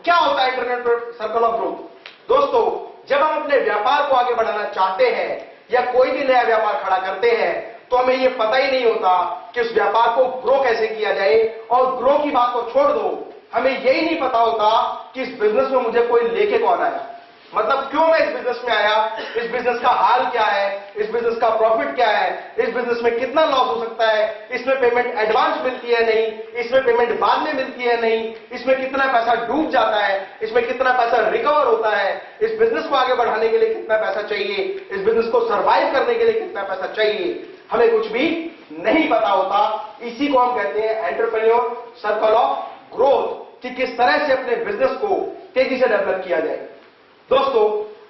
क्या होता है एंटरप्रेन्योर सर्कल ऑफ ग्रोथ? दोस्तों, जब हम अपने व्यापार को आगे बढ़ाना चाहते हैं या कोई भी नया व्यापार खड़ा करते हैं तो हमें यह पता ही नहीं होता कि उस व्यापार को ग्रो कैसे किया जाए। और ग्रो की बात को छोड़ दो, हमें यही नहीं पता होता कि इस बिजनेस में मुझे कोई लेके कौन आया, मतलब क्यों मैं इस बिजनेस में आया, इस बिजनेस का हाल क्या है, इस बिजनेस का प्रॉफिट क्या है, इस बिजनेस में कितना लॉस हो सकता है, इसमें पेमेंट एडवांस मिलती है नहीं, इसमें पेमेंट बाद में मिलती है नहीं, इसमें कितना पैसा डूब जाता है, इसमें कितना पैसा रिकवर होता है, इस बिजनेस को आगे बढ़ाने के लिए कितना पैसा चाहिए, इस बिजनेस को सर्वाइव करने के लिए कितना पैसा चाहिए, हमें कुछ भी नहीं पता होता। इसी को हम कहते हैं एंटरप्रेन्योर सर्कल ऑफ ग्रोथ, कि किस तरह से अपने बिजनेस को तेजी से डेवलप किया जाए। दोस्तों,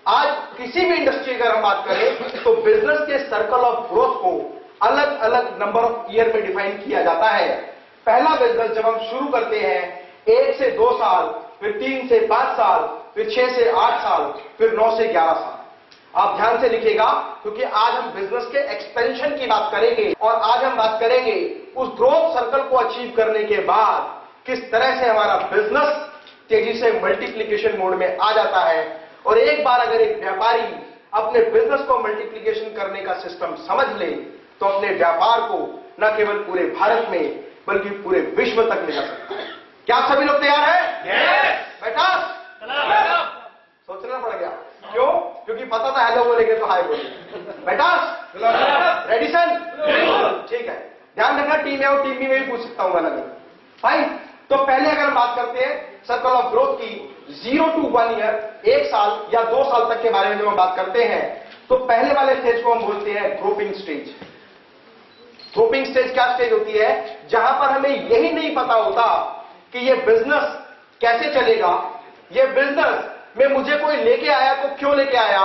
आज किसी भी इंडस्ट्री अगर हम बात करें तो बिजनेस के सर्कल ऑफ ग्रोथ को अलग अलग नंबर ऑफ ईयर में डिफाइन किया जाता है। पहला बिजनेस जब हम शुरू करते हैं 1 से 2 साल, फिर 3 से 5 साल, फिर 6 से 8 साल, फिर 9 से 11 साल। आप ध्यान से लिखिएगा, क्योंकि आज हम बिजनेस के एक्सपेंशन की बात करेंगे और आज हम बात करेंगे उस ग्रोथ सर्कल को अचीव करने के बाद किस तरह से हमारा बिजनेस तेजी से मल्टीप्लिकेशन मोड में आ जाता है। और एक बार अगर एक व्यापारी अपने बिजनेस को मल्टीप्लिकेशन करने का सिस्टम समझ ले तो अपने व्यापार को न केवल पूरे भारत में बल्कि पूरे विश्व तक ले जा सकता है। क्या आप सभी लोग तैयार हैं? बेटा सोचना पड़ गया, क्यों? क्योंकि पता था हेलो बोलेंगे तो हाय बोलेंगे। बेटा रेडी सन? ठीक है, ध्यान रखना, टीम है और टीम में भी पूछ सकता हूं मैं। फाइन। तो पहले अगर हम बात करते हैं सर्कल ऑफ ग्रोथ की 0 to 1 ईयर, 1 साल या 2 साल तक के बारे में जब हम बात करते हैं तो पहले वाले स्टेज को हम बोलते हैं ग्रोपिंग स्टेज। ग्रोपिंग स्टेज क्या स्टेज होती है? जहां पर हमें यही नहीं पता होता कि यह बिजनेस कैसे चलेगा, यह बिजनेस में मुझे कोई लेके आया तो क्यों लेके आया,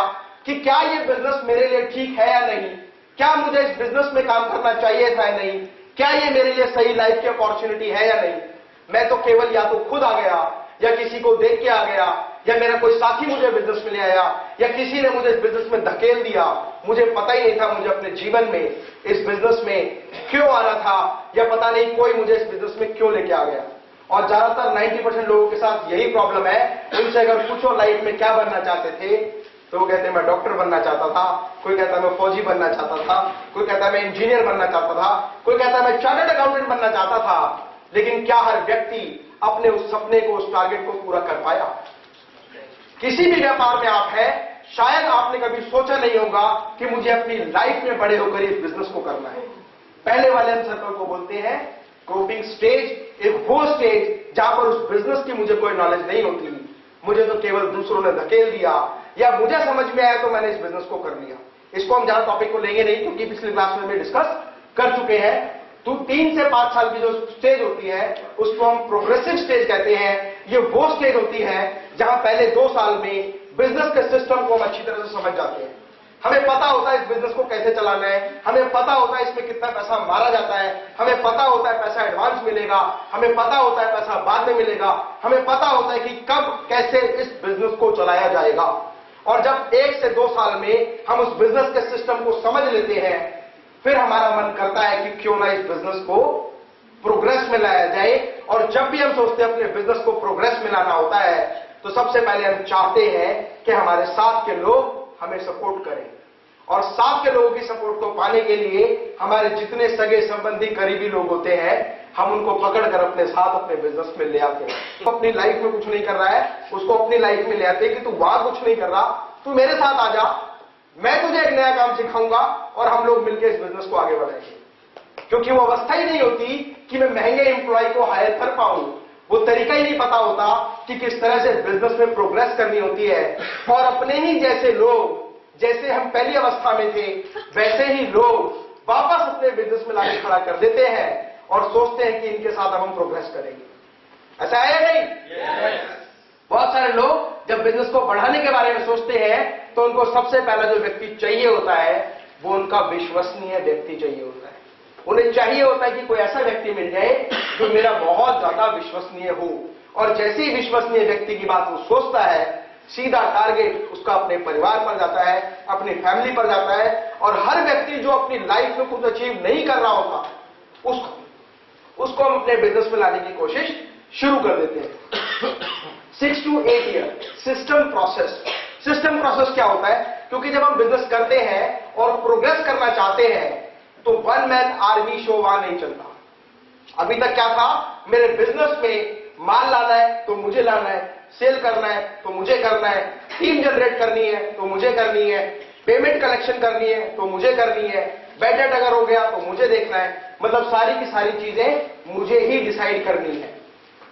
कि क्या यह बिजनेस मेरे लिए ठीक है या नहीं, क्या मुझे इस बिजनेस में काम करना चाहिए था या नहीं, क्या यह मेरे लिए सही लाइफ की अपॉर्चुनिटी है या नहीं। मैं तो केवल या तो खुद आ गया या किसी को देख के आ गया या मेरा कोई साथी मुझे बिजनेस में ले आया या किसी ने मुझे इस बिजनेस में धकेल दिया, मुझे पता ही नहीं था मुझे अपने जीवन में इस बिजनेस में क्यों आना था, या पता नहीं कोई मुझे इस बिजनेस में क्यों लेके आ गया। और ज्यादातर 90% लोगों के साथ यही प्रॉब्लम है। उनसे अगर पूछो लाइफ में क्या बनना चाहते थे तो वो कहते हैं मैं डॉक्टर बनना चाहता था, कोई कहता है मैं फौजी बनना चाहता था, कोई कहता है मैं इंजीनियर बनना चाहता था, कोई कहता है मैं चार्टर्ड अकाउंटेंट बनना चाहता था। लेकिन क्या हर व्यक्ति अपने उस सपने को, उस टारगेट को पूरा कर पाया? किसी भी व्यापार में आप हैं, शायद आपने कभी सोचा नहीं होगा कि मुझे अपनी लाइफ में बड़े होकर इस बिजनेस को करना है। पहले वाले हम सर्कल को बोलते हैं ग्रोपिंग स्टेज। एक वो स्टेज जहां पर उस बिजनेस की मुझे कोई नॉलेज नहीं होती, मुझे तो केवल दूसरों ने धकेल दिया या मुझे समझ में आया तो मैंने इस बिजनेस को कर लिया। इसको हम ज्यादा टॉपिक को लेंगे नहीं, क्योंकि पिछली क्लास में डिस्कस कर चुके हैं। तो 3 से 5 साल की जो स्टेज होती है उसको हम प्रोग्रेसिव स्टेज कहते हैं। ये वो स्टेज होती है जहां पहले 2 साल में बिजनेस के सिस्टम को हम अच्छी तरह से समझ जाते हैं। हमें पता होता है इस बिजनेस को कैसे चलाना है, हमें पता होता है इसमें कितना पैसा मारा जाता है, हमें पता होता है पैसा एडवांस मिलेगा, हमें पता होता है पैसा बाद में मिलेगा, हमें पता होता है कि कब कैसे इस बिजनेस को चलाया जाएगा। और जब 1 से 2 साल में हम उस बिजनेस के सिस्टम को समझ लेते हैं, फिर हमारा मन करता है कि क्यों ना इस बिजनेस को प्रोग्रेस में लाया जाए। और जब भी हम सोचते हैं अपने बिजनेस को प्रोग्रेस में लाना होता है तो सबसे पहले हम चाहते हैं कि हमारे साथ के लोग हमें सपोर्ट करें। और साथ के लोगों की सपोर्ट को पाने के लिए हमारे जितने सगे संबंधी करीबी लोग होते हैं हम उनको पकड़कर अपने साथ अपने बिजनेस में ले आते हैं। तो अपनी लाइफ में कुछ नहीं कर रहा है उसको अपनी लाइफ में ले आते हैं कि तू वहां कुछ नहीं कर रहा, तू मेरे साथ आ जा, मैं तुझे एक नया काम सिखाऊंगा और हम लोग मिलकर इस बिजनेस को आगे बढ़ाएंगे। क्योंकि वो अवस्था ही नहीं होती कि मैं महंगे एम्प्लॉय को हायर कर पाऊं, वो तरीका ही नहीं पता होता कि किस तरह से बिजनेस में प्रोग्रेस करनी होती है। और अपने ही जैसे लोग, जैसे हम पहली अवस्था में थे वैसे ही लोग वापस अपने बिजनेस में लाके खड़ा कर देते हैं और सोचते हैं कि इनके साथ अब हम प्रोग्रेस करेंगे। ऐसा है या नहीं? बहुत सारे लोग जब बिजनेस को बढ़ाने के बारे में सोचते हैं तो उनको सबसे पहला जो व्यक्ति चाहिए होता है वो उनका विश्वसनीय व्यक्ति चाहिए होता है। उन्हें चाहिए होता है कि कोई ऐसा व्यक्ति मिल जाए जो मेरा बहुत ज्यादा विश्वसनीय हो। और जैसे ही विश्वसनीय व्यक्ति की बात वो सोचता है, सीधा टारगेट उसका अपने परिवार पर जाता है, अपनी फैमिली पर जाता है। और हर व्यक्ति जो अपनी लाइफ में कुछ अचीव नहीं कर रहा होता उसको हम अपने बिजनेस में लाने की कोशिश शुरू कर देते हैं। 6 to 8 year. System process, system process क्या होता है? क्योंकि जब हम बिजनेस करते हैं और प्रोग्रेस करना चाहते हैं तो वन मैन आर्मी शो वहां नहीं चलता। अभी तक क्या था? मेरे बिजनेस में माल लाना है तो मुझे लाना है, सेल करना है तो मुझे करना है, टीम जनरेट करनी है तो मुझे करनी है, पेमेंट कलेक्शन करनी है तो मुझे करनी है, बैड डेट अगर हो गया तो मुझे देखना है। मतलब सारी की सारी चीजें मुझे ही डिसाइड करनी है।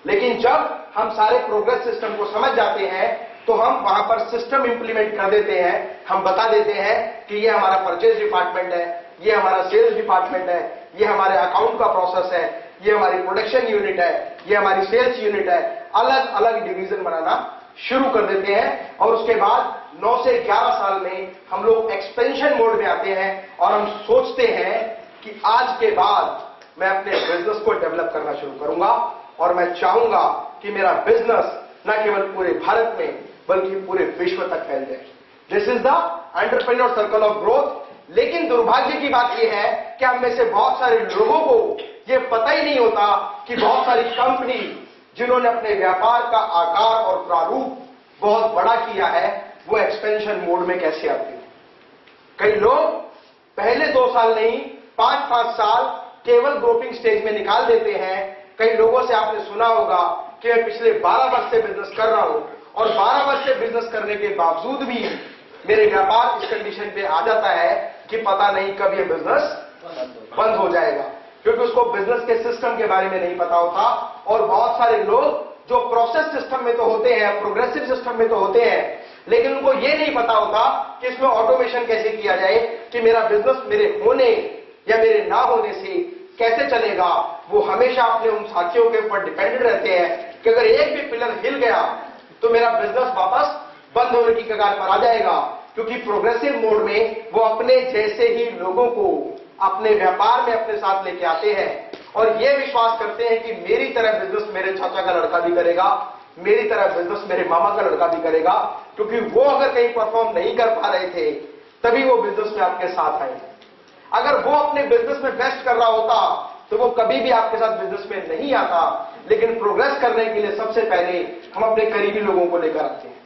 लेकिन जब हम सारे प्रोग्रेस सिस्टम को समझ जाते हैं तो हम वहां पर सिस्टम इंप्लीमेंट कर देते हैं। हम बता देते हैं कि ये हमारा परचेज डिपार्टमेंट है, ये हमारा सेल्स डिपार्टमेंट है, ये हमारे अकाउंट का प्रोसेस है, ये हमारी प्रोडक्शन यूनिट है, ये हमारी सेल्स यूनिट है। अलग अलग डिवीजन बनाना शुरू कर देते हैं और उसके बाद 9 से 11 साल में हम लोग एक्सपेंशन मोड में आते हैं और हम सोचते हैं कि आज के बाद मैं अपने बिजनेस को डेवलप करना शुरू करूंगा और मैं चाहूंगा कि मेरा बिजनेस न केवल पूरे भारत में बल्कि पूरे विश्व तक फैल जाए। This is the entrepreneur circle of growth. लेकिन दुर्भाग्य की बात यह है कि हम में से बहुत सारे लोगों को यह पता ही नहीं होता कि बहुत सारी कंपनी जिन्होंने अपने व्यापार का आकार और प्रारूप बहुत बड़ा किया है वो एक्सपेंशन मोड में कैसे आती है। कई लोग पहले 2 साल नहीं 5-5 साल केवल ग्रोपिंग स्टेज में निकाल देते हैं। कई लोगों से आपने सुना होगा कि मैं पिछले 12 वर्ष से बिजनेस कर रहा हूं और 12 वर्ष से बिजनेस करने के बावजूद भी मेरे व्यापार इस कंडीशन पे आ जाता है कि पता नहीं कब ये बिजनेस बंद हो जाएगा, क्योंकि उसको बिजनेस के सिस्टम के बारे में नहीं पता होता। और बहुत सारे लोग जो प्रोसेस सिस्टम में तो होते हैं, प्रोग्रेसिव सिस्टम में तो होते हैं, लेकिन उनको ये नहीं पता होता कि इसमें ऑटोमेशन कैसे किया जाए कि मेरा बिजनेस मेरे होने या मेरे ना होने से कैसे चलेगा। वो हमेशा अपने उन साथियों के ऊपर डिपेंडेंट रहते हैं कि अगर एक भी पिलर हिल गया तो मेरा बिजनेस वापस बंद होने की कगार पर आ जाएगा। क्योंकि प्रोग्रेसिव मोड में वो अपने जैसे ही लोगों को अपने व्यापार में अपने साथ लेके आते हैं और ये विश्वास करते हैं कि मेरी तरह बिजनेस मेरे चाचा का लड़का भी करेगा, मेरी तरह बिजनेस मेरे मामा का लड़का भी करेगा। क्योंकि वो अगर कहीं परफॉर्म नहीं कर पा रहे थे तभी वो बिजनेस में आपके साथ आए। अगर वो अपने बिजनेस में बेस्ट कर रहा होता तो वो कभी भी आपके साथ बिजनेस में नहीं आता। लेकिन प्रोग्रेस करने के लिए सबसे पहले हम अपने करीबी लोगों को लेकर आते हैं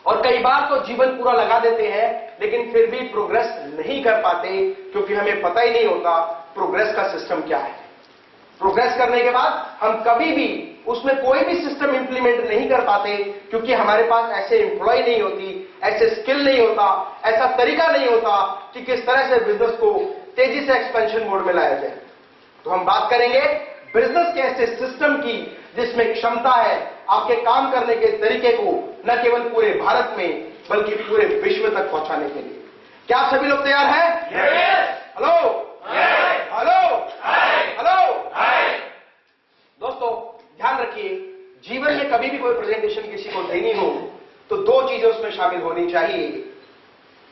और कई बार तो जीवन पूरा लगा देते हैं लेकिन फिर भी प्रोग्रेस नहीं कर पाते क्योंकि हमें पता ही नहीं होता प्रोग्रेस का सिस्टम क्या है। प्रोग्रेस करने के बाद हम कभी भी उसमें कोई भी सिस्टम इंप्लीमेंट नहीं कर पाते क्योंकि हमारे पास ऐसे एम्प्लॉय नहीं होती, ऐसे स्किल नहीं होता, ऐसा तरीका नहीं होता कि किस तरह से बिजनेस को तेजी से एक्सपेंशन मोड में लाया जाए। तो हम बात करेंगे बिजनेस के ऐसे सिस्टम की जिसमें क्षमता है आपके काम करने के तरीके को न केवल पूरे भारत में बल्कि पूरे विश्व तक पहुंचाने के लिए। क्या आप सभी लोग तैयार हैं? Hello hello hello. दोस्तों ध्यान रखिए, जीवन में कभी भी कोई प्रेजेंटेशन किसी को देनी हो तो 2 चीजें उसमें शामिल होनी चाहिए।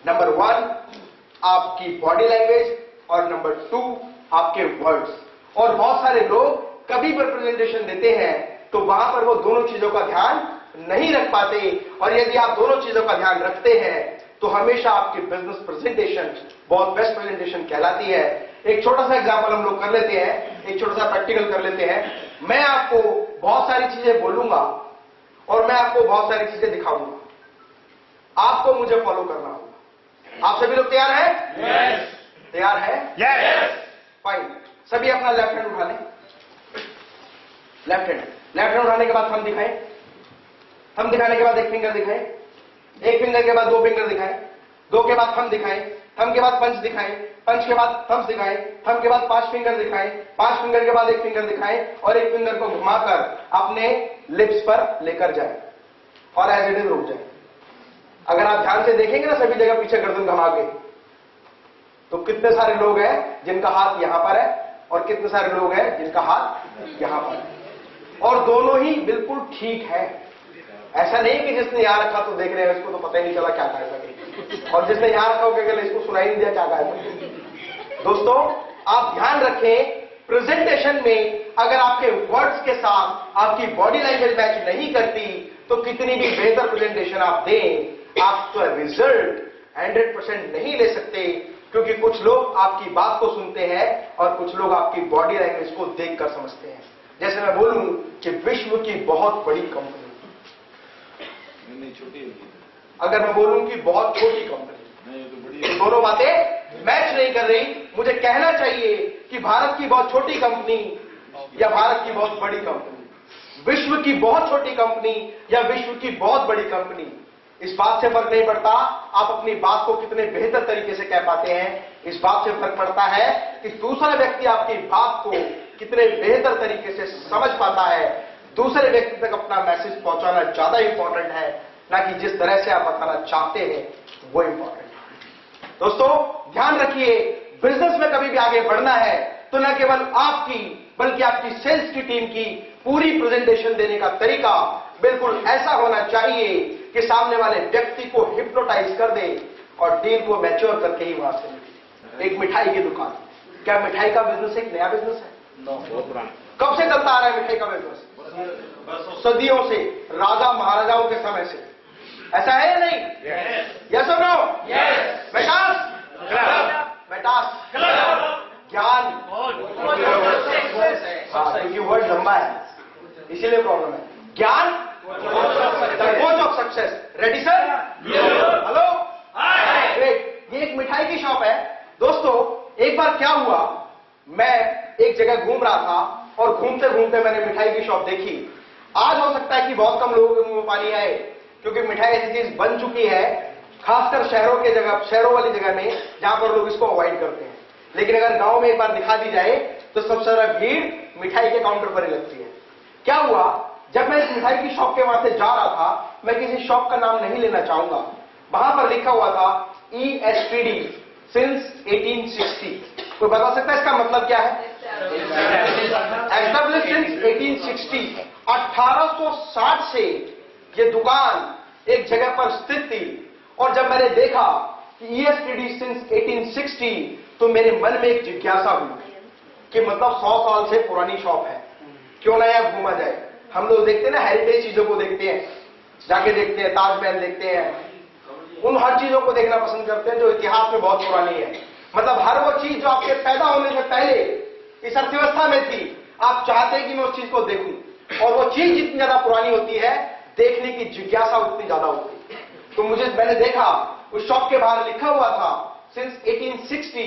नंबर 1 आपकी बॉडी लैंग्वेज और नंबर 2 आपके वर्ड्स। और बहुत सारे लोग कभी भी प्रेजेंटेशन देते हैं तो वहां पर वो दोनों चीजों का ध्यान नहीं रख पाते। और यदि आप दोनों चीजों का ध्यान रखते हैं तो हमेशा आपकी बिजनेस प्रेजेंटेशन बहुत बेस्ट प्रेजेंटेशन कहलाती है। एक छोटा सा एग्जांपल हम लोग कर लेते हैं, एक छोटा सा प्रैक्टिकल कर लेते हैं। मैं आपको बहुत सारी चीजें बोलूंगा और मैं आपको बहुत सारी चीजें दिखाऊंगा, आपको मुझे फॉलो करना होगा। आप सभी लोग तैयार हैं? तैयार है? फाइन। सभी अपना लेफ्ट हैंड उठा लें। लेफ्ट हैंड उठाने के बाद थंब दिखाएं। थंब दिखाने के बाद एक फिंगर दिखाएं। एक फिंगर के बाद 2 फिंगर दिखाएं। 2 के बाद थंब दिखाएं। थंब के बाद पंच दिखाएं। पंच के बाद थंब दिखाएं। थंब के बाद 5 फिंगर दिखाएं। 5 फिंगर के बाद 1 फिंगर दिखाएं और 1 फिंगर को घुमाकर अपने लिप्स पर लेकर जाएं और एज इट इज रुक जाएं। अगर आप ध्यान से देखेंगे ना सभी जगह पीछे गर्दन घुमा के, तो कितने सारे लोग हैं जिनका हाथ यहां पर है और कितने सारे लोग हैं जिनका हाथ यहां पर है और दोनों ही बिल्कुल ठीक है। ऐसा नहीं कि जिसने यहां रखा तो देख रहे हैं, इसको तो पता ही नहीं चला क्या कहा था, और जिसने यहां रखा होगा इसको सुनाई नहीं दिया क्या कहा था। दोस्तों आप ध्यान रखें, प्रेजेंटेशन में अगर आपके वर्ड्स के साथ आपकी बॉडी लैंग्वेज मैच नहीं करती तो कितनी भी बेहतर प्रेजेंटेशन आप दें, आपका रिजल्ट 100% नहीं ले सकते। क्योंकि कुछ लोग आपकी बात को सुनते हैं और कुछ लोग आपकी बॉडी लैंग्वेज को देखकर समझते हैं। जैसे मैं बोलूं कि विश्व की बहुत बड़ी कंपनी, नहीं छोटी है। अगर मैं बोलूं कि बहुत छोटी कंपनी, नहीं तो बड़ी, दोनों बातें मैच नहीं कर रही। मुझे कहना चाहिए कि भारत की बहुत छोटी कंपनी या भारत की बहुत बड़ी कंपनी, विश्व की बहुत छोटी कंपनी या विश्व की बहुत बड़ी कंपनी, इस बात से फर्क नहीं पड़ता आप अपनी बात को कितने बेहतर तरीके से कह पाते हैं। इस बात से फर्क पड़ता है कि दूसरा व्यक्ति आपकी बात को कितने बेहतर तरीके से समझ पाता है। दूसरे व्यक्ति तक अपना मैसेज पहुंचाना ज्यादा इंपॉर्टेंट है, ना कि जिस तरह से आप बताना चाहते हैं वो इंपॉर्टेंट है। दोस्तों ध्यान रखिए, बिजनेस में कभी भी आगे बढ़ना है तो न केवल आपकी बल्कि आपकी सेल्स की टीम की पूरी प्रेजेंटेशन देने का तरीका बिल्कुल ऐसा होना चाहिए कि सामने वाले व्यक्ति को हिप्नोटाइज कर दे और डील को मैच्योर करके ही वहां से निकले। एक मिठाई की दुकान, क्या मिठाई का बिजनेस एक नया बिजनेस है? बहुत पुराना। कब से चलता आ रहा है मिठाई का बिजनेस? सदियों से, राजा महाराजाओं के समय से। ऐसा है या नहीं? यस और नो? बेटास ज्ञान, हाँ, क्योंकि वर्ड लंबा है इसीलिए प्रॉब्लम है। ज्ञान, the coach of success. Ready sir? Hello, great. ये एक मिठाई की शॉप है। दोस्तों एक बार क्या हुआ, मैं एक जगह घूम रहा था और घूमते घूमते मैंने मिठाई की शॉप देखी। आज हो सकता है कि बहुत कम लोगों के मुंह में पानी आए, क्योंकि मिठाई ऐसी चीज बन चुकी है, खासकर शहरों वाली जगह में जहां पर लोग इसको अवॉइड करते हैं। लेकिन अगर गांव में एक बार दिखा दी जाए तो सबसे ज्यादा भीड़ मिठाई के काउंटर पर ही लगती है। क्या हुआ, जब मैं इस मिठाई की शॉप के वहां से जा रहा था, मैं किसी शॉप का नाम नहीं लेना चाहूंगा, वहां पर लिखा हुआ था ESTD सिंस 1860। कोई बता सकता है इसका मतलब क्या है? Established since 1860। 1860 से ये दुकान एक जगह पर स्थित थी। और जब मैंने देखा कि ESTD सिंस 1860 तो मेरे मन में एक जिज्ञासा हुई कि मतलब 100 साल से पुरानी शॉप है, क्यों ना यहां घूमा जाए। हम लोग देखते हैं ना, हेरिटेज चीजों को देखते हैं, जाके देखते हैं, ताजमहल देखते हैं, उन हर चीजों को देखना पसंद करते हैं जो इतिहास में बहुत पुरानी है। मतलब हर वो चीज जो आपके पैदा होने से पहले इस अर्थव्यवस्था में थी, आप चाहते हैं कि मैं उस चीज को देखूं, और वो चीज जितनी ज्यादा पुरानी होती है देखने की जिज्ञासा उतनी ज्यादा होती है। तो मैंने देखा उस शॉप के बाहर लिखा हुआ था सिंस 1860,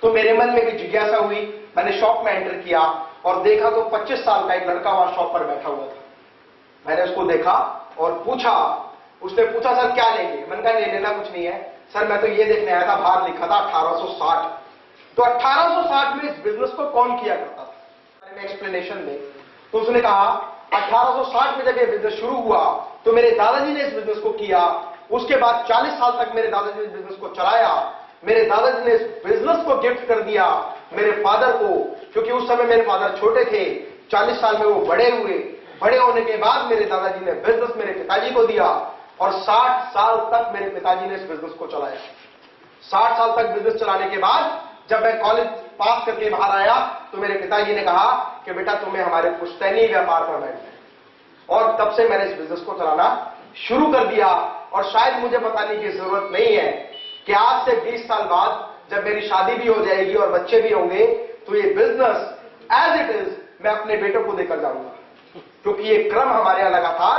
तो मेरे मन में भी जिज्ञासा हुई। मैंने शॉप में एंटर किया और देखा तो 25 साल का एक लड़का वहां शॉप पर बैठा हुआ था। मैंने उसको देखा और पूछा, उसने पूछा सर क्या लेंगे? मैंने कहा नहीं लेना कुछ नहीं है सर, मैं तो ये देखने आया था, बाहर लिखा था 1860। तो 1860 में इस बिजनेस को कौन किया करता था, मैंने एक्सप्लेनेशन दे। तो उसने कहा 1860 में जब ये बिजनेस शुरू हुआ तो मेरे दादाजी ने इस बिजनेस को किया, उसके बाद 40 साल तक मेरे दादाजी ने इस बिजनेस को चलाया। मेरे दादाजी ने इस बिजनेस को गिफ्ट कर दिया मेरे फादर को, क्योंकि उस समय मेरे फादर छोटे थे। 40 साल में वो बड़े हुए, बड़े होने के बाद मेरे दादाजी ने बिजनेस मेरे पिताजी को दिया और 60 साल तक मेरे पिताजी ने इस बिजनेस को चलाया। 60 साल तक बिजनेस चलाने के बाद जब मैं कॉलेज पास करके बाहर आया तो मेरे पिताजी ने कहा कि बेटा तुम्हें हमारे पुश्तैनी व्यापार पर बैठना है, और तब से मैंने इस बिजनेस को चलाना शुरू कर दिया। और शायद मुझे बताने की जरूरत नहीं है कि आज से 20 साल बाद जब मेरी शादी भी हो जाएगी और बच्चे भी होंगे तो ये बिजनेस एज इट इज मैं अपने बेटों को देकर जाऊंगा, क्योंकि ये क्रम हमारे यहां लगातार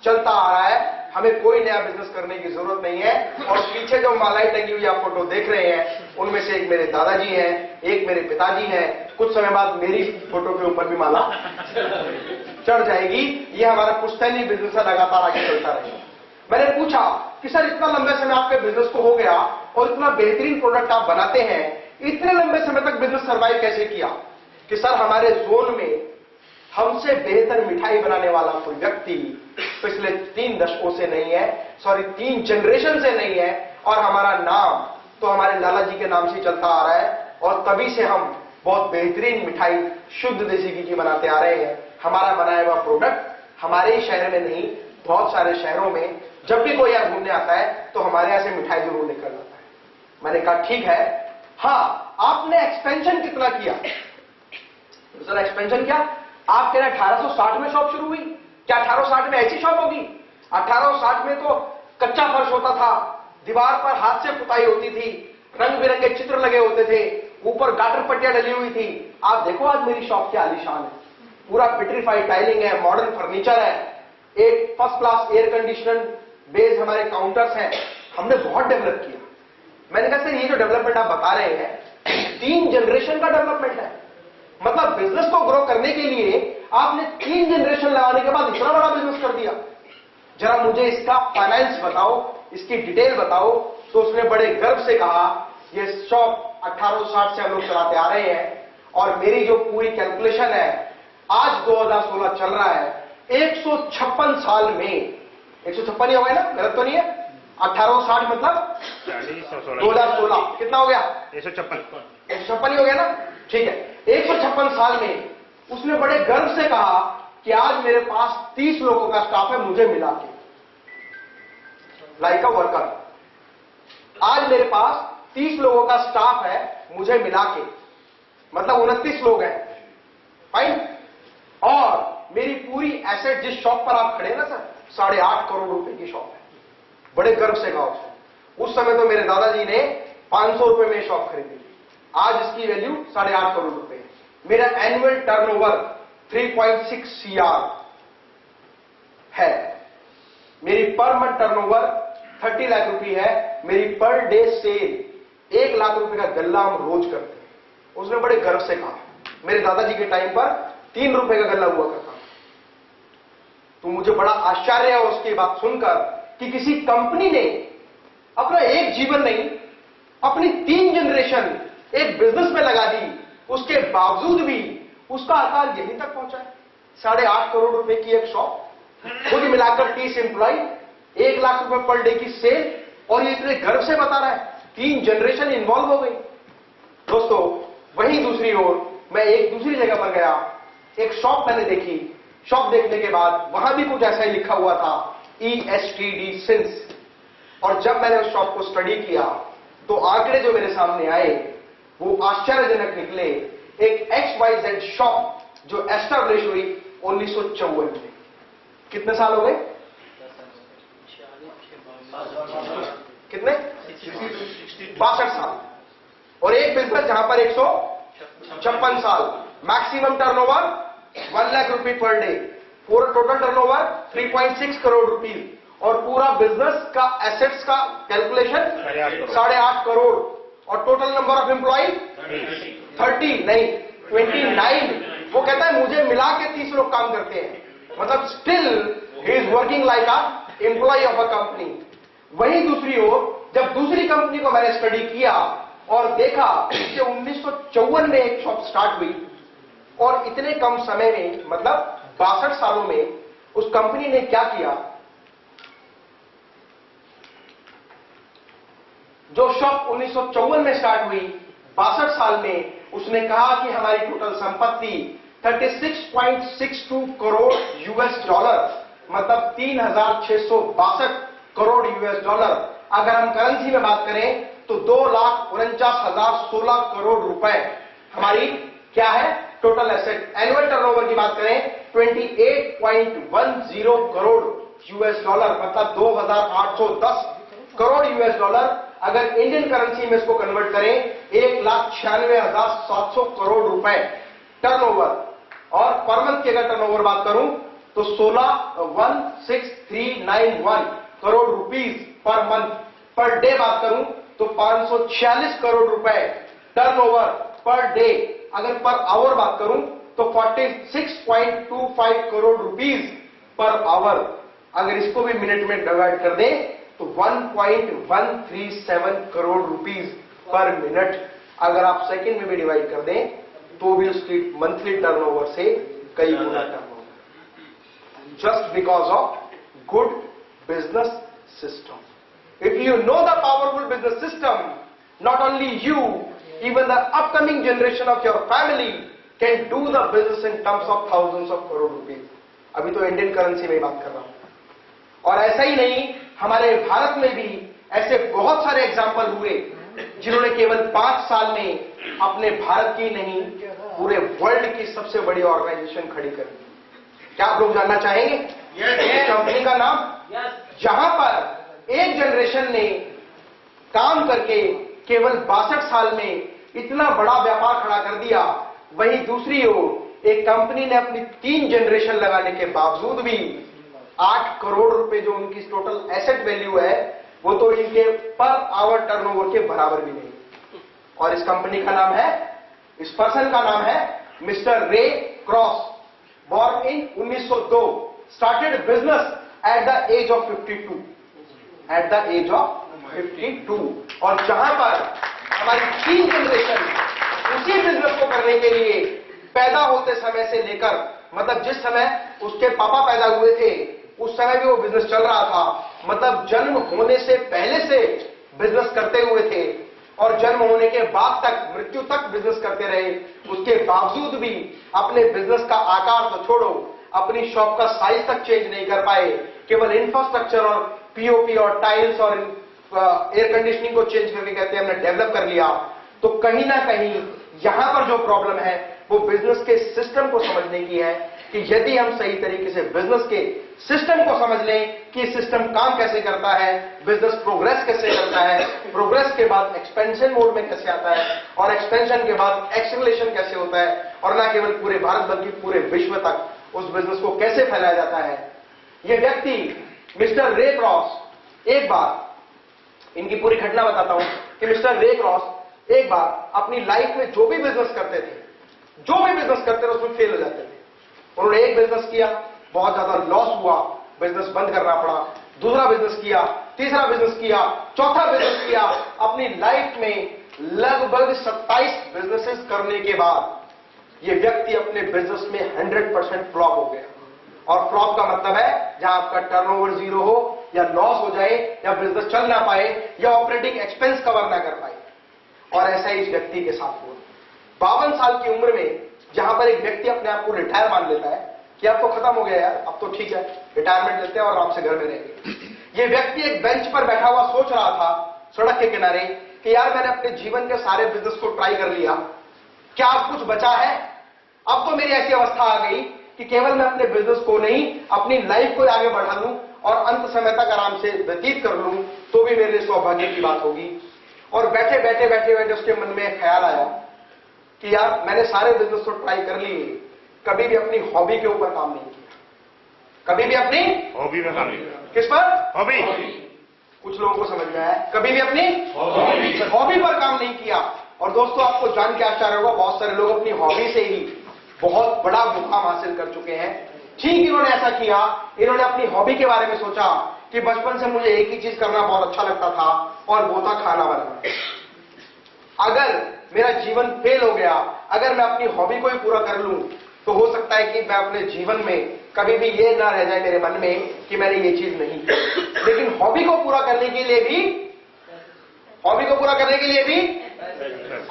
चलता आ रहा है। हमें कोई नया बिजनेस करने की जरूरत नहीं है। और पीछे जो मालाएं टंगी हुई आप फोटो देख रहे हैं उनमें से एक मेरे दादाजी हैं, एक मेरे पिताजी हैं। कुछ समय बाद मेरी फोटो के ऊपर भी माला चढ़ जाएगी। ये हमारा पुश्तैनी बिजनेस लगातार आगे चलता रहेगा। मैंने पूछा कि सर इतना लंबे समय आपके बिजनेस को हो गया और इतना बेहतरीन प्रोडक्ट आप बनाते हैं, इतने लंबे समय तक बिजनेस सर्वाइव कैसे किया? कि सर हमारे जोन में हमसे बेहतर मिठाई बनाने वाला कोई व्यक्ति पिछले 3 दशकों से नहीं है, सॉरी 3 जनरेशन से नहीं है, और हमारा नाम तो हमारे लाला जी के नाम से चलता आ रहा है। और तभी से हम बहुत बेहतरीन मिठाई शुद्ध देसी घी की बनाते आ रहे हैं। हमारा बनाया हुआ प्रोडक्ट हमारे ही शहर में नहीं, बहुत सारे शहरों में जब भी कोई यहां घूमने आता है तो हमारे यहां से मिठाई जरूर लेकर जाता है। मैंने कहा ठीक है, हाँ आपने एक्सपेंशन कितना किया? सर एक्सपेंशन क्या? आप कह रहे 1860 में शॉप शुरू हुई, क्या 1860 में ऐसी शॉप होगी? 1860 में तो कच्चा फर्श होता था, दीवार पर हाथ से पुताई होती थी, रंग बिरंगे चित्र लगे होते थे, ऊपर गाटर पट्टियां डली हुई थी। आप देखो आज मेरी शॉप क्या आलीशान है, पूरा विट्रीफाइड टाइलिंग है, मॉडर्न फर्नीचर है, एक first class air conditioner base हमारे काउंटर्स हैं, हमने बहुत डेवलप किया। मैंने कहा सर ये जो डेवलपमेंट आप बता रहे हैं 3 जनरेशन का डेवलपमेंट है, मतलब बिजनेस को ग्रो करने के लिए आपने 3 जनरेशन लगाने के बाद इतना बड़ा बिजनेस कर दिया। जरा मुझे इसका फाइनेंस बताओ, इसकी डिटेल बताओ। तो उसने बड़े गर्व से कहा ये शॉप 1860 से हम लोग चलाते आ रहे हैं और मेरी जो पूरी कैलकुलेशन है आज 2016 चल रहा है, 156 साल में, 156 ही हो गया ना, गलत तो नहीं है? 1860 मतलब 2016 कितना हो गया? 156 ही हो गया ना, ठीक है। 156 साल में उसने बड़े गर्व से कहा कि आज मेरे पास 30 लोगों का स्टाफ है मुझे मिला के, लाइक अ वर्कर। आज मेरे पास 30 लोगों का स्टाफ है मुझे मिला के, मतलब 29 लोग हैं, फाइन। और मेरी पूरी एसेट जिस शॉप पर आप खड़े हैं ना सर, 8.5 करोड़ रुपए की शॉप है। बड़े गर्व से कहा उसने। उस समय तो मेरे दादाजी ने 500 रुपए में शॉप खरीदी, आज इसकी वैल्यू 8.5 करोड़ रुपए है। मेरा एनुअल टर्नओवर 3.6 CR है। मेरी पर मंथ टर्नओवर 30 लाख रुपए है। मेरी पर डे सेल 1 लाख रुपए का गल्ला हम रोज करते हैं। उसने बड़े गर्व से कहा। मेरे दादाजी के टाइम पर 3 रुपए का गल्ला हुआ करता था। तो मुझे बड़ा आश्चर्य है उसकी बात सुनकर कि किसी कंपनी ने अपना एक जीवन नहीं, अपनी 3 जनरेशन एक बिजनेस में लगा दी, उसके बावजूद भी उसका आकार यहीं तक पहुंचा है। 8.5 करोड़ रुपए की एक शॉप, खुद मिलाकर 30 एम्प्लॉय, 1 लाख रुपए पर डे की सेल, और ये इतने गर्व से बता रहा है 3 जनरेशन इन्वॉल्व हो गई। दोस्तों वहीं दूसरी ओर मैं एक दूसरी जगह पर गया, एक शॉप मैंने देखी। शॉप देखने के बाद वहां भी कुछ ऐसा ही लिखा हुआ था, ESTD सिंस। और जब मैंने उस शॉप को स्टडी किया तो आंकड़े जो मेरे सामने आए वो आश्चर्यजनक निकले। एक XYZ शॉप जो एस्टैब्लिश हुई 1954 में। कितने साल हो गए? कितने? 62 साल। और एक बिजनेस जहां पर 156 साल, मैक्सिमम टर्नओवर 1 लाख रुपए पर डे, पूरा टोटल टर्नओवर 3.6 करोड़ रुपीस, और पूरा बिजनेस का एसेट्स का कैलकुलेशन 8.5 करोड़, और टोटल नंबर ऑफ एम्प्लॉय 30 नहीं 29। वो कहता है मुझे मिला के 30 लोग काम करते हैं, मतलब still he is working like a employ of a company. वहीं दूसरी ओर जब दूसरी कंपनी को मैंने स्टडी किया और देखा कि 1954 में एक शॉप स्टार्ट हुई और इतने कम समय में, मतलब 62 सालों में उस कंपनी ने क्या किया। जो शॉप 1954 में स्टार्ट हुई, 62 साल में उसने कहा कि हमारी टोटल संपत्ति 36.62 करोड़ $, मतलब 3,662 करोड़ $। अगर हम करेंसी में बात करें तो 2,49,016 करोड़ रुपए हमारी क्या है टोटल एसेट। एनुअल टर्नओवर की बात करें 28.10 करोड़ $, मतलब 2,810 करोड़ $। अगर इंडियन करेंसी में इसको कन्वर्ट करें 1,96,700 करोड़ रुपए टर्नओवर। और पर मंथ की अगर टर्नओवर बात करूं तो 16,16391 crore rupees per month. Per day बात करूं तो 546 करोड़ रुपए टर्नओवर पर डे। अगर पर आवर बात करूं तो 46.25 करोड़ रुपीस पर आवर। अगर इसको भी मिनट में डिवाइड कर दें तो 1.137 करोड़ रुपीस पर मिनट। अगर आप सेकंड में भी डिवाइड कर दें तो भी उसकी मंथली टर्नओवर से कई गुना turnover, just because of good business system. If you know the powerful business system, not only you, even the upcoming generation of your family can do the business in terms of thousands of crore rupees. अभी तो Indian currency में बात कर रहा हूं। और ऐसा ही नहीं, हमारे भारत में भी ऐसे बहुत सारे एग्जाम्पल हुए जिन्होंने केवल 5 साल में अपने भारत की नहीं पूरे वर्ल्ड की सबसे बड़ी ऑर्गेनाइजेशन खड़ी कर दी। क्या आप लोग जानना चाहेंगे कंपनी का नाम? जहां पर एक जनरेशन ने काम करके केवल 62 साल में इतना बड़ा व्यापार खड़ा कर दिया, वहीं दूसरी ओर एक कंपनी ने अपनी 3 जनरेशन लगाने के बावजूद भी 8 करोड़ रुपए जो उनकी टोटल एसेट वैल्यू है, वो तो इनके पर आवर टर्नओवर के बराबर भी नहीं। और इस कंपनी का नाम है, इस पर्सन का नाम है mister Ray Kroc, born in 1902, started business at the age of 52, at the age of 52। और जहां पर हमारी 3 जनरेशन उसी बिजनेस को करने के लिए पैदा होते समय से लेकर, मतलब जिस समय उसके पापा पैदा हुए थे उस समय भी वो बिजनेस चल रहा था, मतलब जन्म होने से पहले से बिजनेस करते हुए थे और जन्म होने के बाद तक, मृत्यु तक बिजनेस करते रहे। उसके बावजूद भी अपने बिजनेस का आकार तो छोड़ो, अपनी शॉप का साइज तक चेंज नहीं कर पाए, केवल इंफ्रास्ट्रक्चर और पीओपी और टाइल्स और एयर कंडीशनिंग को चेंज करके कहते हैं हमने डेवलप कर लिया। तो कहीं ना कहीं यहां पर जो प्रॉब्लम है वो बिजनेस के सिस्टम को समझने की है, कि यदि हम सही तरीके से बिजनेस के सिस्टम को समझ लें कि सिस्टम काम कैसे करता है, बिजनेस प्रोग्रेस कैसे करता है, प्रोग्रेस के बाद एक्सपेंशन मोड में कैसे आता है और एक्सपेंशन के बाद एक्सेलरेशन कैसे होता है, और ना केवल पूरे भारत बल्कि पूरे विश्व तक उस बिजनेस को कैसे फैलाया जाता है। यह व्यक्ति मिस्टर रे क्रॉस, एक बार इनकी पूरी घटना बताता हूं कि मिस्टर रे क्रॉस एक बार अपनी लाइफ में जो भी बिजनेस करते थे, उसमें फेल हो जाते थे। उन्होंने एक बिजनेस किया, बहुत ज्यादा लॉस हुआ, बिजनेस बंद करना पड़ा, दूसरा बिजनेस किया, तीसरा बिजनेस किया, चौथा बिजनेस किया। अपनी लाइफ में लगभग 27 बिजनेसेस करने के बाद यह व्यक्ति अपने बिजनेस में 100% फ्लॉप हो गया। और फ्लॉप का मतलब है जहां आपका टर्नओवर 0 हो या लॉस हो जाए या बिजनेस चल ना पाए या ऑपरेटिंग एक्सपेंस कवर ना कर पाए। और ऐसा ही इस व्यक्ति के साथ हुआ। 52 साल की उम्र में जहां पर एक व्यक्ति अपने आप को रिटायर मान लेता है कि अब तो खत्म हो गया यार, अब तो ठीक है, रिटायरमेंट लेते हैं और आराम से घर में रहेंगे। ये व्यक्ति एक बेंच पर बैठा हुआ सोच रहा था सड़क के किनारे कि यार मैंने अपने जीवन के सारे बिजनेस को ट्राई कर लिया, क्या अब कुछ बचा है? अब तो मेरी ऐसी अवस्था आ गई कि केवल मैं अपने बिजनेस को नहीं, अपनी लाइफ को आगे बढ़ा लूं और अंत समय तक आराम से व्यतीत कर लूं तो भी मेरे लिए सौभाग्य की बात होगी। और बैठे बैठे उसके मन में ख्याल आया कि यार मैंने सारे बिजनेस तो ट्राई कर लिए, कभी भी अपनी हॉबी के ऊपर काम नहीं किया, कभी भी अपनी हॉबी में काम नहीं किया। किस पर? हॉबी। कुछ लोगों को समझ में आया, कभी भी अपनी हॉबी पर काम नहीं किया। और दोस्तों आपको जान के आश्चर्य होगा, बहुत सारे लोग अपनी हॉबी से ही बहुत बड़ा मुकाम हासिल कर चुके हैं। ठीक इन्होंने ऐसा किया, इन्होंने अपनी हॉबी के बारे में सोचा कि बचपन से मुझे एक ही चीज करना बहुत अच्छा लगता था और वो था खाना बनाना। अगर मेरा जीवन फेल हो गया, अगर मैं अपनी हॉबी को ही पूरा कर लूं तो हो सकता है कि मैं अपने जीवन में कभी भी ये ना रह जाए मेरे मन में कि मैंने ये चीज नहीं की। लेकिन हॉबी को पूरा करने के लिए भी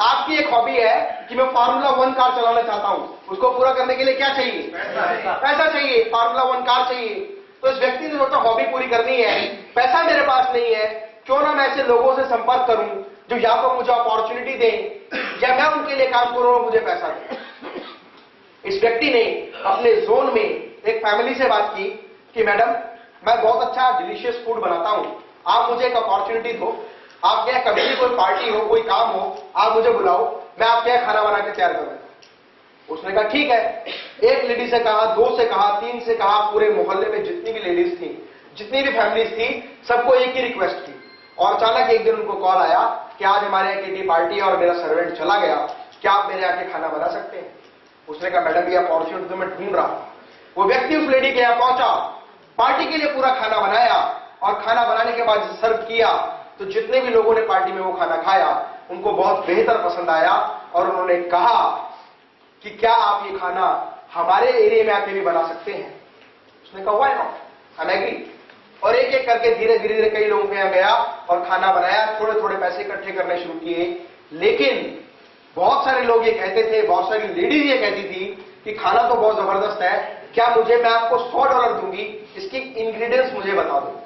आपकी एक हॉबी है कि मैं फार्मूला 1 कार चलाना चाहता हूं, उसको पूरा करने के लिए क्या चाहिए? पैसा चाहिए, फार्मूला 1 कार चाहिए। तो इस व्यक्ति ने सोचा हॉबी पूरी करनी है, पैसा मेरे पास नहीं है, क्यों ना मैं ऐसे लोगों से संपर्क करूं जो या तो मुझे अपॉर्चुनिटी दें या मैं उनके लिए काम करूं और मुझे पैसा दें। इस व्यक्ति ने अपने जोन में एक फैमिली से बात की कि मैडम मैं बहुत अच्छा डिलीशियस फूड बनाता हूं, आप मुझे एक अपॉर्चुनिटी दो, आपके यहाँ कभी भी कोई पार्टी हो, कोई काम हो, आप मुझे बुलाओ, मैं आपके यहाँ खाना बना के तैयार करूंगा। उसने कहा ठीक है। एक लेडी से कहा, 2 से कहा, 3 से कहा, पूरे मोहल्ले में जितनी भी लेडीज थी, जितनी भी फैमिलीज थी, सबको एक ही रिक्वेस्ट की। और अचानक एक दिन उनको कॉल आया कि आज हमारे यहाँ किटी पार्टी है और मेरा सर्वेंट चला गया, क्या आप मेरे यहाँ के खाना बना सकते हैं? उसने कहा मैडम ये अपॉर्चुनिटी तो मैं ढूंढ रहा था। वो व्यक्ति उस लेडी के यहाँ पहुंचा, पार्टी के लिए पूरा खाना बनाया और खाना बनाने के बाद सर्व किया तो जितने भी लोगों ने पार्टी में वो खाना खाया उनको बहुत बेहतर पसंद आया और उन्होंने कहा कि क्या आप ये खाना हमारे एरिया में आके भी बना सकते हैं? उसने कहा व्हाई नॉट, आई एग्री। और एक एक करके धीरे धीरे कई लोगों के यहाँ गया और खाना बनाया, थोड़े थोड़े पैसे इकट्ठे करने शुरू किए। लेकिन बहुत सारे लोग ये कहते थे, बहुत सारी लेडीज ये कहती थी कि खाना तो बहुत जबरदस्त है, क्या मैं आपको $100 दूंगी, इसकी इंग्रेडिएंट्स मुझे बता दो,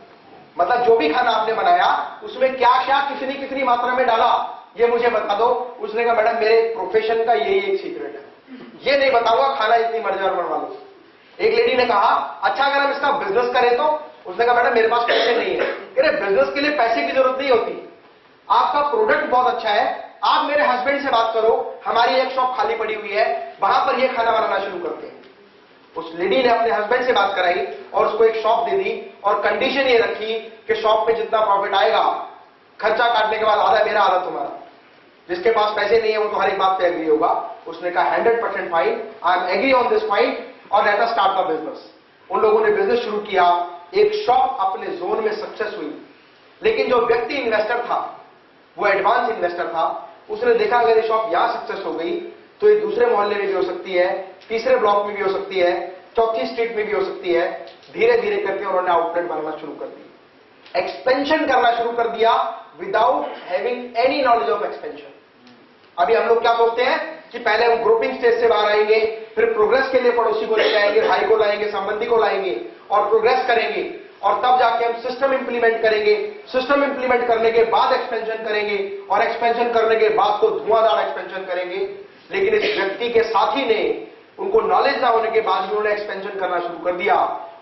मतलब जो भी खाना आपने बनाया उसमें क्या क्या कितनी मात्रा में डाला ये मुझे बता दो। उसने कहा मैडम मेरे प्रोफेशन का यही एक सीक्रेट है, ये नहीं बताऊंगा, खाना इतनी मर्जी और बनवा लो। एक लेडी ने कहा अच्छा अगर हम इसका बिजनेस करें तो? उसने कहा मैडम मेरे पास पैसे नहीं है। अरे बिजनेस के लिए पैसे की जरूरत नहीं होती, आपका प्रोडक्ट बहुत अच्छा है, आप मेरे हस्बैंड से बात करो, हमारी एक शॉप खाली पड़ी हुई है, वहां पर ये खाना बनाना शुरू करते हैं। उस लेडी ने अपने हस्बैंड से बात कराई और उसको एक शॉप दे दी और कंडीशन ये रखी कि शॉप में जितना प्रॉफिट आएगा, खर्चा काटने के बाद आधा मेरा आधा तुम्हारा। जिसके पास पैसे नहीं है वो तो हर एक बात पे एग्री होगा। उसने कहा 100% fine, I am agree on this point और let us start the business. उन लोगों ने बिजनेस शुरू किया, एक शॉप अपने जोन में सक्सेस हुई। लेकिन जो व्यक्ति इन्वेस्टर था वो एडवांस इन्वेस्टर था, उसने देखा अगर ये शॉप यहां सक्सेस हो गई तो ये दूसरे मोहल्ले में भी हो सकती है, तीसरे ब्लॉक में भी हो सकती है, चौथी स्ट्रीट में भी हो सकती है। धीरे धीरे करके उन्होंने आउटलेट बनाना शुरू कर दिया, एक्सपेंशन करना शुरू कर दिया without having any knowledge of expansion. अभी हम लोग क्या सोचते हैं कि पहले हम ग्रुपिंग स्टेज से बाहर आएंगे, फिर प्रोग्रेस के लिए पड़ोसी को लेकर आएंगे, भाई को लाएंगे, संबंधी को लाएंगे और प्रोग्रेस करेंगे और तब जाके हम सिस्टम इंप्लीमेंट करेंगे। सिस्टम इंप्लीमेंट करने के बाद एक्सपेंशन करेंगे और एक्सपेंशन करने के बाद तो धुआंधार एक्सपेंशन करेंगे। लेकिन इस व्यक्ति के साथी ने, उनको नॉलेज ना होने के बाद भी उन्होंने एक्सपेंशन करना शुरू कर दिया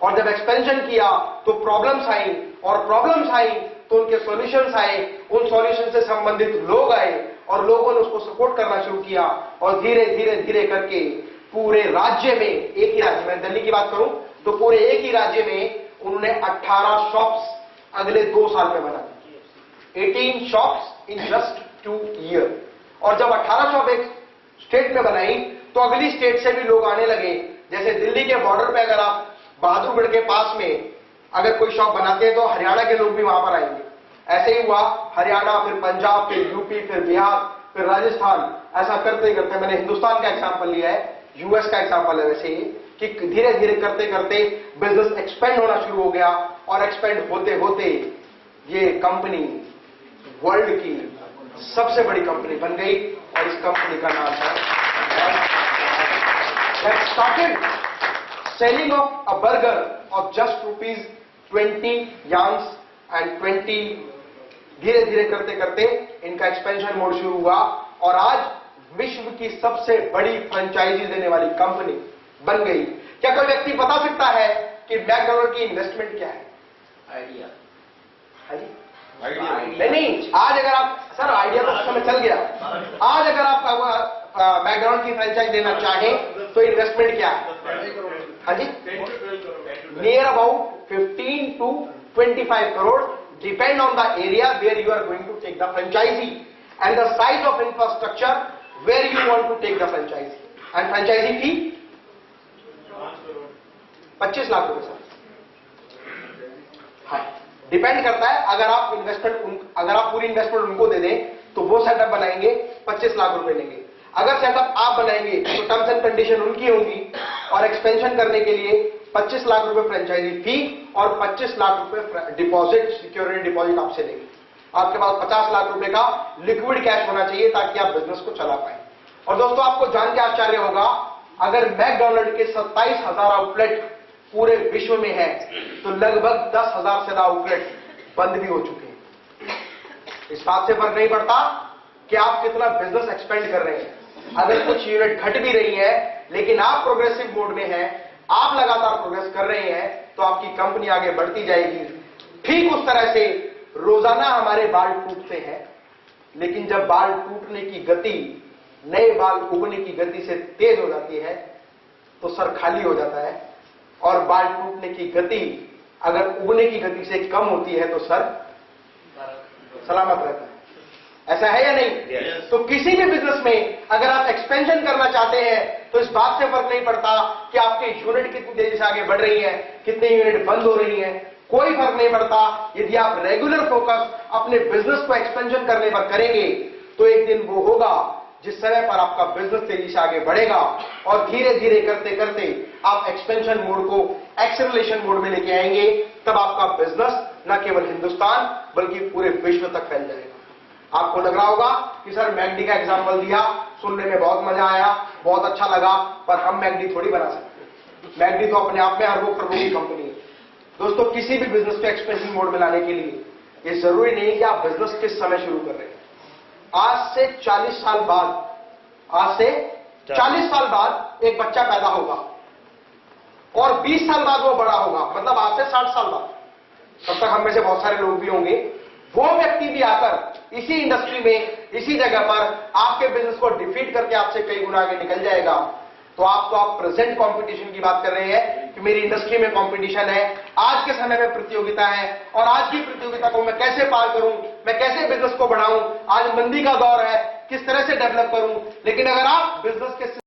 और जब एक्सपेंशन किया तो प्रॉब्लम्स आई और प्रॉब्लम्स आई तो उनके सॉल्यूशंस आए, उन सॉल्यूशन से संबंधित लोग आए और लोगों ने उसको सपोर्ट करना शुरू किया और धीरे धीरे धीरे करके पूरे राज्य में, एक ही राज्य में, दिल्ली की बात करूं तो पूरे एक ही राज्य में उन्होंने 18 शॉप्स अगले 2 साल में बना दी। 18 शॉप्स इन जस्ट 2 ईयर। और जब 18 शॉप एक स्टेट में बनाई तो अगली स्टेट से भी लोग आने लगे। जैसे दिल्ली के बॉर्डर पे अगर आप बहादुरगढ़ के पास में अगर कोई शॉप बनाते हैं तो हरियाणा के लोग भी वहां पर आएंगे। ऐसे ही हुआ, हरियाणा, फिर पंजाब, फिर यूपी, फिर बिहार, फिर राजस्थान, ऐसा करते करते मैंने हिंदुस्तान का एग्जांपल लिया है, यूएस का एग्जांपल है वैसे ही, कि धीरे धीरे करते करते बिजनेस एक्सपेंड होना शुरू हो गया और एक्सपेंड होते होते ये कंपनी वर्ल्ड की सबसे बड़ी कंपनी बन गई और इस कंपनी का नाम है started selling of a burger of just ₹20 यांग्स एंड 20। धीरे धीरे करते करते इनका एक्सपेंशन मोड शुरू हुआ और आज विश्व की सबसे बड़ी फ्रेंचाइजी देने वाली कंपनी बन गई। क्या कोई व्यक्ति बता सकता है कि मैकडॉनल्ड की इन्वेस्टमेंट क्या है? आइडिया। नहीं, आज अगर आप, सर आइडिया तो उस समय चल गया, आज अगर आप मैकडॉनल्ड की फ्रेंचाइज देना चाहें तो इन्वेस्टमेंट क्या है? हाँ जी, near about 15 to 25 crore, depend on the area where you are going to take the franchisee and the size of infrastructure where you want to take the franchisee. And franchisee fee 25 lakh रुपए sir. हाँ, depend करता है। अगर आप पूरी investment उनको दे दें तो वो सेटअप बनाएंगे, 25 लाख रुपए लेंगे। अगर सेटअप आप बनाएंगे तो टर्म्स एंड कंडीशन उनकी होंगी और एक्सपेंशन करने के लिए 25 लाख रुपए फ्रेंचाइजी फी और 25 लाख रुपए डिपॉजिट, सिक्योरिटी डिपॉजिट आपसे लेंगे। आपके पास 50 लाख रुपए का लिक्विड कैश होना चाहिए ताकि आप बिजनेस को चला पाए। और दोस्तों आपको जान के आश्चर्य होगा, अगर मैकडॉनल्ड के 27,000 आउटलेट पूरे विश्व में है तो लगभग 10,000 से ज्यादा आउटलेट बंद भी हो चुके हैं। इस बात से फर्क नहीं पड़ता कि आप कितना बिजनेस एक्सपेंड कर रहे हैं। अगर कुछ यूनिट घट भी रही है लेकिन आप प्रोग्रेसिव मोड में हैं, आप लगातार प्रोग्रेस कर रहे हैं तो आपकी कंपनी आगे बढ़ती जाएगी। ठीक उस तरह से रोजाना हमारे बाल टूटते हैं, लेकिन जब बाल टूटने की गति नए बाल उगने की गति से तेज हो जाती है तो सर खाली हो जाता है, और बाल टूटने की गति अगर उगने की गति से कम होती है तो सर सलामत रहता है। ऐसा है या नहीं? Yes. तो किसी भी बिजनेस में अगर आप एक्सपेंशन करना चाहते हैं तो इस बात से फर्क नहीं पड़ता कि आपकी यूनिट कितनी तेजी से आगे बढ़ रही है, कितनी यूनिट बंद हो रही है, कोई फर्क नहीं पड़ता। यदि आप रेगुलर फोकस अपने बिजनेस को एक्सपेंशन करने पर करेंगे तो एक दिन वो होगा जिस समय पर आपका बिजनेस तेजी से आगे बढ़ेगा और धीरे धीरे करते करते आप एक्सपेंशन मोड को एक्सेलरेशन मोड में लेके आएंगे। तब आपका बिजनेस न केवल हिंदुस्तान बल्कि पूरे विश्व तक फैल जाएगा। आपको लग रहा होगा कि सर मैकडी का एग्जांपल दिया, सुनने में बहुत मजा आया, बहुत अच्छा लगा, पर हम मैकडी थोड़ी बना सकते। मैकडी तो अपने आप में अरबों करोड़ों की कंपनी है। दोस्तों किसी भी बिजनेस को एक्सपेंशन मोड में लाने के लिए ये जरूरी नहीं कि आप बिजनेस किस समय शुरू कर रहे हैं। आज से 40 साल बाद एक बच्चा पैदा होगा और 20 साल बाद वो बड़ा होगा, मतलब आज से 60 साल बाद। तब तक हम में से बहुत सारे लोग भी होंगे, वो व्यक्ति भी आकर इसी इंडस्ट्री में, इसी जगह पर आपके बिजनेस को डिफीट करके आपसे कई गुना आगे निकल जाएगा। तो आप प्रेजेंट कंपटीशन की बात कर रहे हैं कि मेरी इंडस्ट्री में कंपटीशन है, आज के समय में प्रतियोगिता है, और आज की प्रतियोगिता को मैं कैसे पार करूं, मैं कैसे बिजनेस को बढ़ाऊं, आज मंदी का दौर है, किस तरह से डेवलप करूं। लेकिन अगर आप बिजनेस के